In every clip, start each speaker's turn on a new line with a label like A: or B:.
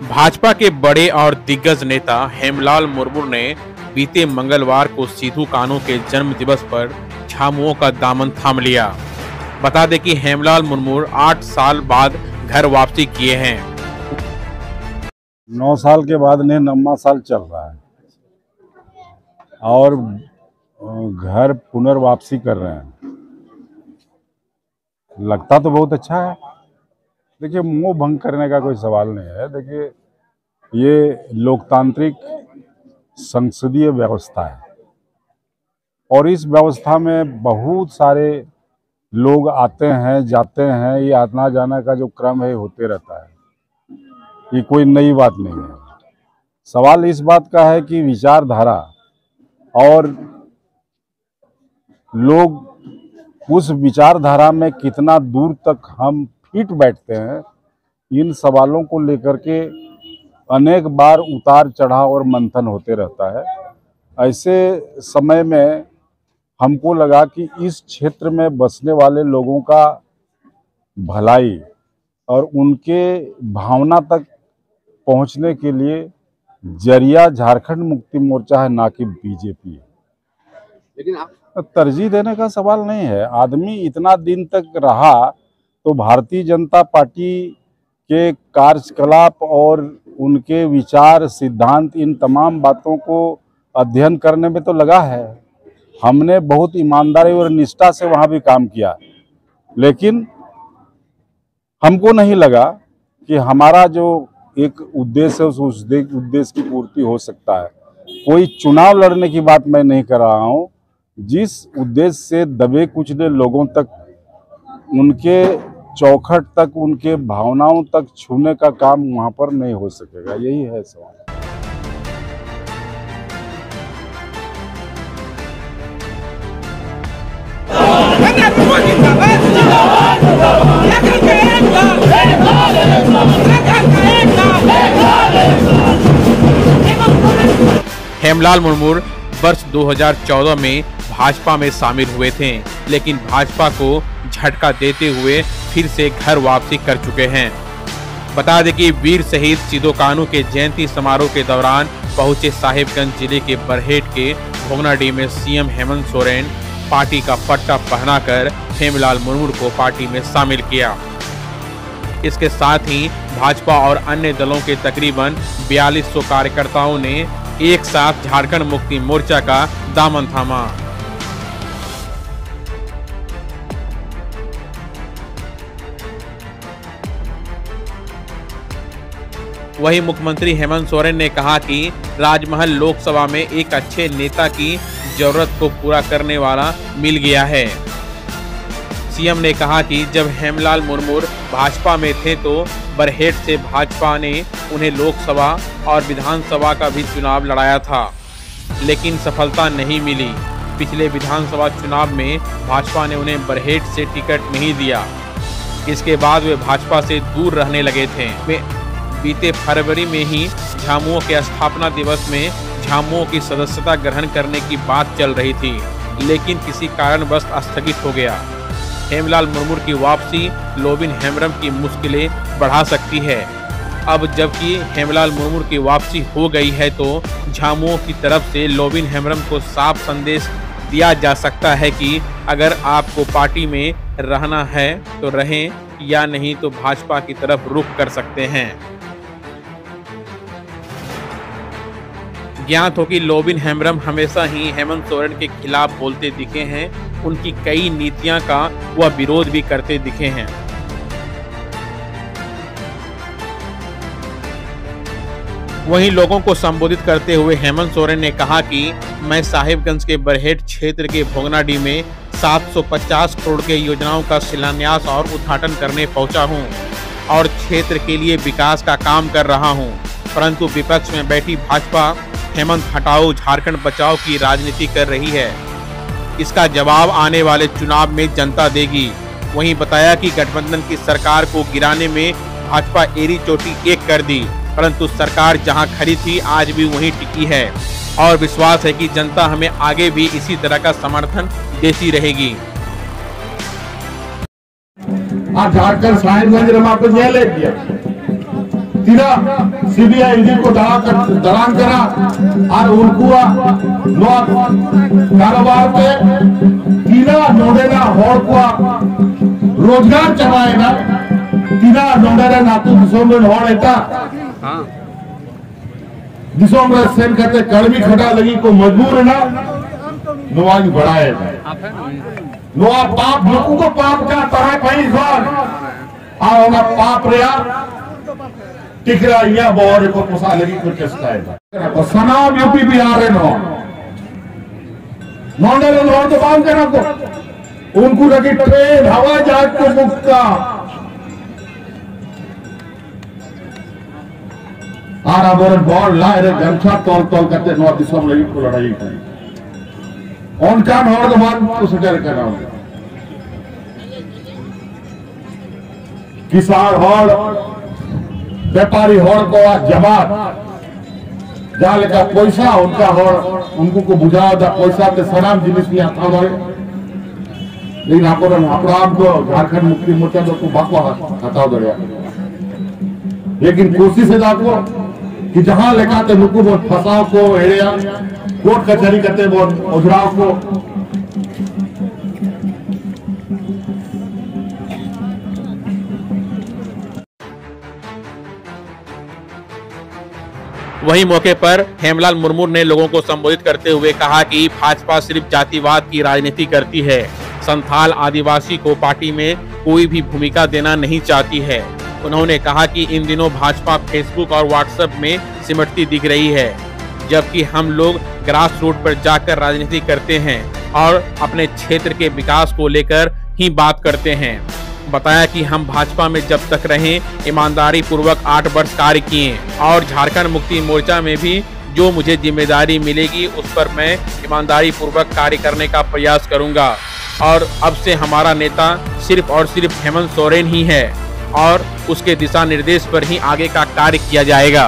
A: भाजपा के बड़े और दिग्गज नेता हेमलाल मुर्मू ने बीते मंगलवार को सिद्धू कान्हू के जन्म दिवस पर झामुमो का दामन थाम लिया। बता दें कि हेमलाल मुर्मू 8 साल बाद घर वापसी किए हैं।
B: 9 साल के बाद ने 9वां साल चल रहा है और घर पुनर्वापसी कर रहे हैं। लगता तो बहुत अच्छा है। देखिए, मोह भंग करने का कोई सवाल नहीं है। देखिए, ये लोकतांत्रिक संसदीय व्यवस्था है और इस व्यवस्था में बहुत सारे लोग आते हैं जाते हैं। ये आना जाना का जो क्रम है होते रहता है। ये कोई नई बात नहीं है। सवाल इस बात का है कि विचारधारा और लोग उस विचारधारा में कितना दूर तक हम फिट बैठते हैं, इन सवालों को लेकर के अनेक बार उतार चढ़ाव और मंथन होते रहता है। ऐसे समय में हमको लगा कि इस क्षेत्र में बसने वाले लोगों का भलाई और उनके भावना तक पहुंचने के लिए जरिया झारखंड मुक्ति मोर्चा है, ना कि बीजेपी है। लेकिन आप तरजीह देने का सवाल नहीं है। आदमी इतना दिन तक रहा तो भारतीय जनता पार्टी के कार्यकलाप और उनके विचार सिद्धांत, इन तमाम बातों को अध्ययन करने में तो लगा है। हमने बहुत ईमानदारी और निष्ठा से वहाँ भी काम किया, लेकिन हमको नहीं लगा कि हमारा जो एक उद्देश्य है उस उद्देश्य की पूर्ति हो सकता है। कोई चुनाव लड़ने की बात मैं नहीं कर रहा हूँ। जिस उद्देश्य से दबे कुचले लोगों तक, उनके चौखट तक, उनके भावनाओं तक छूने का काम वहां पर नहीं हो सकेगा। यही है सवाल।
A: हेमलाल मुर्मू वर्ष 2014 में भाजपा में शामिल हुए थे, लेकिन भाजपा को झटका देते हुए फिर से घर वापसी कर चुके हैं। बता दें कि वीर शहीद सिद्धू कान्हू के जयंती समारोह के दौरान पहुंचे साहिबगंज जिले के बरहेट के भोगनाडीह में सीएम हेमंत सोरेन पार्टी का पट्टा पहनाकर हेमलाल मुर्मू को पार्टी में शामिल किया। इसके साथ ही भाजपा और अन्य दलों के तकरीबन 4200 कार्यकर्ताओं ने एक साथ झारखंड मुक्ति मोर्चा का दामन थामा। वहीं मुख्यमंत्री हेमंत सोरेन ने कहा कि राजमहल लोकसभा में एक अच्छे नेता की जरूरत को पूरा करने वाला मिल गया है। सीएम ने कहा कि जब हेमलाल मुर्मू भाजपा में थे तो बरहेट से भाजपा ने उन्हें लोकसभा और विधानसभा का भी चुनाव लड़ाया था, लेकिन सफलता नहीं मिली। पिछले विधानसभा चुनाव में भाजपा ने उन्हें बरहेट से टिकट नहीं दिया। इसके बाद वे भाजपा से दूर रहने लगे थे। बीते फरवरी में ही झामुमो के स्थापना दिवस में झामुमो की सदस्यता ग्रहण करने की बात चल रही थी, लेकिन किसी कारणवश स्थगित हो गया। हेमलाल मुर्मू की वापसी लोबिन हेम्ब्रम की मुश्किलें बढ़ा सकती है। अब जबकि हेमलाल मुर्मू की वापसी हो गई है तो झामुमो की तरफ से लोबिन हेम्ब्रम को साफ संदेश दिया जा सकता है कि अगर आपको पार्टी में रहना है तो रहें, या नहीं तो भाजपा की तरफ रुख कर सकते हैं। ज्ञात हो कि लोबिन हेम्ब्रम हमेशा ही हेमंत सोरेन के खिलाफ बोलते दिखे हैं। उनकी कई नीतियां का वह विरोध भी करते दिखे हैं। वहीं लोगों को संबोधित करते हुए हेमंत सोरेन ने कहा कि मैं साहिबगंज के बरहेट क्षेत्र के भोगनाडीह में 750 करोड़ के योजनाओं का शिलान्यास और उद्घाटन करने पहुंचा हूं और क्षेत्र के लिए विकास का काम कर रहा हूं, परंतु विपक्ष में बैठी भाजपा हेमंत हटाओ झारखंड बचाओ की राजनीति कर रही है। इसका जवाब आने वाले चुनाव में जनता देगी। वहीं बताया कि गठबंधन की सरकार को गिराने में भाजपा एड़ी चोटी एक कर दी, परंतु सरकार जहां खड़ी थी आज भी वहीं टिकी है और विश्वास है कि जनता हमें आगे भी इसी तरह का समर्थन देती रहेगी।
C: झारखंड साहिबगंज में वापस ले दिया तीरा सीबीआई ईडी को दलान करा और उनको कारोबार पे तीरा नोडेना हॉर को रोजगार चलाए ना तीरा नोडेना नातु दिसोम में हॉर एटा दिसोम में सेन करते कड़वी खड़ा लगी को मजबूर है ना नवाज बढ़ाए नवा पाप लोगों को पाप का तरह भाई और पाप रहा टिकरा यहाँ बोरे को पोसा लगी कुछ चस्का है तो सनाम यूपी बिहार है नॉर्डर लॉर्ड तो बांध करना को उनको लगी ट्रेन हवाई जहाज को मुक्का आरा बोरे बॉल लाए रे गमछा तौल तौल करते नॉर्थ दिशा में लगी को लड़ाई करी उनका नॉर्ड बांध को सटर करना किसान हॉल व्यापारी हॉल को जमात जाले का पैसा उनका हॉल उनको को बुझाओ दा पैसा के सलाम जिनिस नहीं आता हमारे लेकिन अपराध को झारखंड मुक्ति मोर्चा को बाको हटाओ दरिया लेकिन कोशिश है दाको कि जहां लेकाते नुकु बहुत फसाव को हेड़िया कोर्ट कचहरी करते बहुत उजराव को
A: वहीं मौके पर हेमलाल मुर्मू ने लोगों को संबोधित करते हुए कहा कि भाजपा सिर्फ जातिवाद की राजनीति करती है, संथाल आदिवासी को पार्टी में कोई भी भूमिका देना नहीं चाहती है। उन्होंने कहा कि इन दिनों भाजपा फेसबुक और व्हाट्सएप में सिमटती दिख रही है, जबकि हम लोग ग्रास रूट पर जाकर राजनीति करते हैं और अपने क्षेत्र के विकास को लेकर ही बात करते हैं। बताया कि हम भाजपा में जब तक रहें ईमानदारी पूर्वक 8 वर्ष कार्य किए और झारखंड मुक्ति मोर्चा में भी जो मुझे जिम्मेदारी मिलेगी उस पर मैं ईमानदारी पूर्वक कार्य करने का प्रयास करूंगा और अब से हमारा नेता सिर्फ और सिर्फ हेमंत सोरेन ही है और उसके दिशा निर्देश पर ही आगे का कार्य किया जाएगा।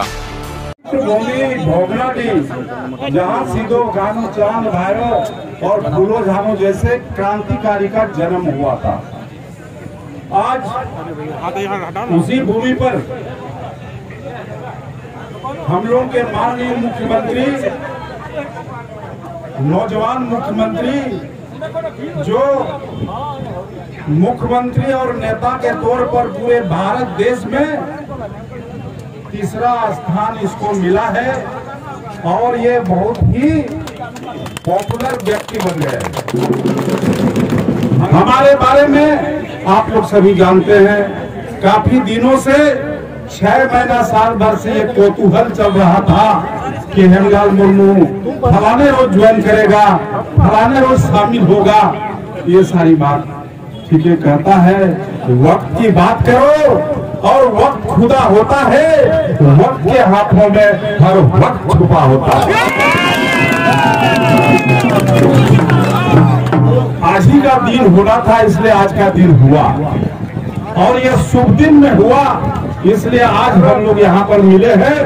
B: जहाँ सीधो गानो चांद भाइरों और फूलो झानो जैसे क्रांतिकारी का जन्म हुआ था, आज उसी भूमि पर हम लोग के माननीय मुख्यमंत्री, नौजवान मुख्यमंत्री जो मुख्यमंत्री और नेता के तौर पर पूरे भारत देश में तीसरा स्थान इसको मिला है और ये बहुत ही पॉपुलर व्यक्ति बन गए। हमारे बारे में आप लोग सभी जानते हैं, काफी दिनों से 6 महीना साल भर से ये कौतूहल चल रहा था कि हेमलाल मुर्मू फलाने रोज ज्वाइन करेगा, फलाने रोज शामिल होगा। ये सारी बात ठीक है, कहता है वक्त की बात करो और वक्त खुदा होता है, वक्त के हाथों में हर वक्त छुपा होता है। आज ही का दिन होना था इसलिए आज का दिन हुआ और ये शुभ दिन में हुआ इसलिए आज हम लोग यहाँ पर मिले हैं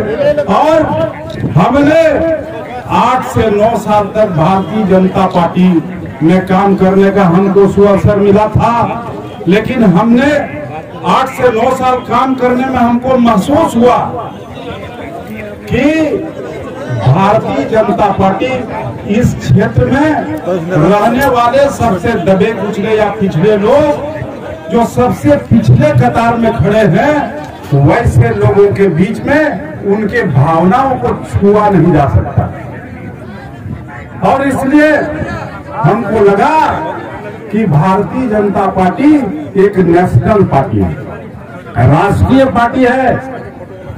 B: और हमने 8 से 9 साल तक भारतीय जनता पार्टी में काम करने का हमको सुअवसर मिला था, लेकिन हमने 8 से 9 साल काम करने में हमको महसूस हुआ कि भारतीय जनता पार्टी इस क्षेत्र में रहने वाले सबसे दबे कुचले या पिछड़े लोग जो सबसे पिछले कतार में खड़े हैं वैसे लोगों के बीच में उनके भावनाओं को छुआ नहीं जा सकता और इसलिए हमको लगा कि भारतीय जनता पार्टी एक नेशनल पार्टी है, राष्ट्रीय पार्टी है।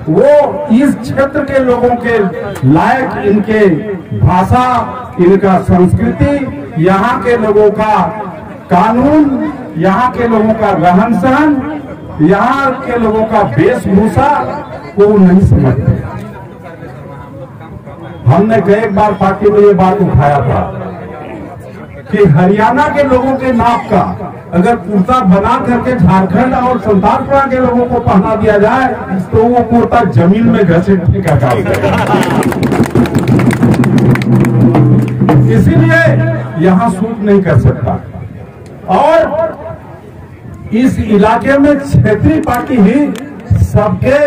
B: वो इस क्षेत्र के लोगों के लायक, इनके भाषा, इनका संस्कृति, यहाँ के लोगों का कानून, यहाँ के लोगों का रहन सहन, यहाँ के लोगों का वेशभूषा को नहीं समझते। हमने कई बार पार्टी में ये बात उठाया था कि हरियाणा के लोगों के नाप का अगर कुर्ता बना करके झारखंड और संतालपुरा के लोगों को पहना दिया जाए तो वो कुर्ता जमीन में घसीटने का काम करेगा। इसीलिए यहाँ सूट नहीं कर सकता और इस इलाके में क्षेत्रीय पार्टी ही सबके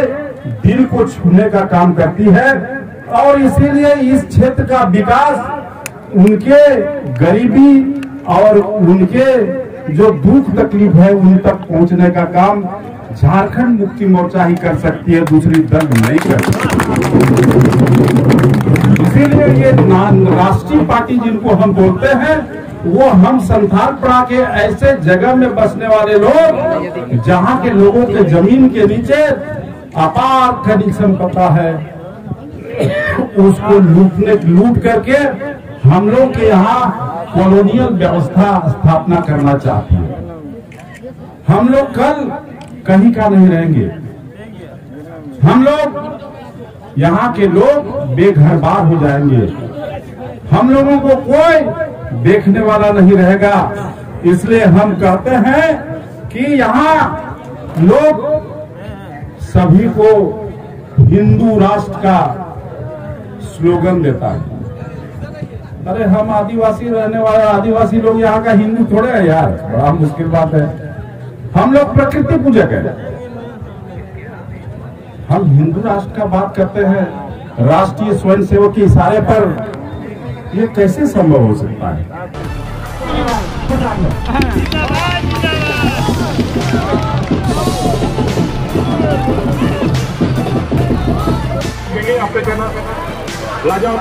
C: दिल को छूने का काम करती है और इसीलिए इस क्षेत्र का विकास उनके गरीबी और उनके जो दुख तकलीफ है उन तक पहुंचने का काम झारखंड मुक्ति मोर्चा ही कर सकती है, दूसरी दल नहीं कर सकती। इसीलिए ये राष्ट्रीय पार्टी जिनको हम बोलते हैं वो हम संथालपड़ा के ऐसे जगह में बसने वाले लोग जहां के लोगों के जमीन के नीचे अपार खनिज संपदा है, उसको लूट करके हम लोग के यहाँ कॉलोनियल व्यवस्था स्थापना करना चाहती है। हम लोग कल कहीं का नहीं रहेंगे, हम लोग यहाँ के लोग बेघर बार हो जाएंगे, हम लोगों को कोई देखने वाला नहीं रहेगा। इसलिए हम कहते हैं कि यहाँ लोग सभी को हिंदू राष्ट्र का स्लोगन देता है। अरे हम आदिवासी रहने वाले आदिवासी लोग यहाँ का हिंदू थोड़े है यार, बड़ा मुश्किल बात है। हम लोग प्रकृति पूजक है, हम हिंदू राष्ट्र का बात करते हैं राष्ट्रीय स्वयंसेवक के इशारे पर, ये कैसे संभव हो सकता है?
D: राजा